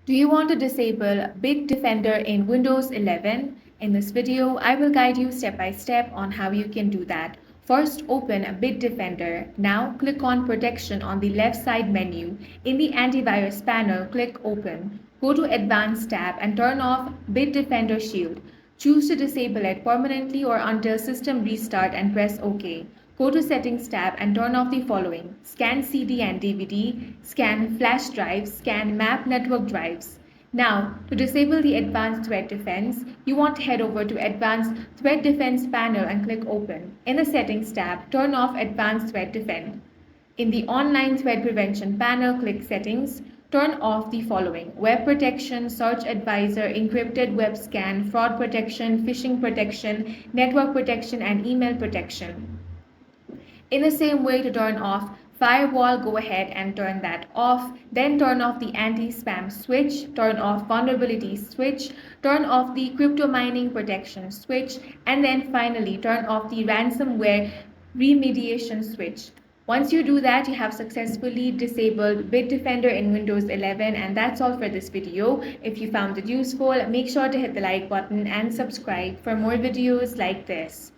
Do you want to disable BitDefender in Windows 11? In this video, I will guide you step by step on how you can do that. First, open BitDefender. Now, click on Protection on the left side menu. In the Antivirus panel, click Open. Go to Advanced tab and turn off BitDefender Shield. Choose to disable it permanently or until system restart and press OK. Go to Settings tab and turn off the following: Scan CD and DVD, scan flash drives, scan map network drives. Now, to disable the Advanced Threat Defense, you want to head over to Advanced Threat Defense panel and click Open. In the Settings tab, turn off Advanced Threat Defense. In the Online Threat Prevention panel, click Settings. Turn off the following: Web Protection, Search Advisor, Encrypted Web Scan, Fraud Protection, Phishing Protection, Network Protection, and Email Protection. In the same way, to turn off Firewall, go ahead and turn that off. Then turn off the anti-spam switch, turn off vulnerability switch, turn off the crypto mining protection switch, and then finally turn off the ransomware remediation switch. Once you do that, you have successfully disabled BitDefender in Windows 11, and that's all for this video. If you found it useful, make sure to hit the like button and subscribe for more videos like this.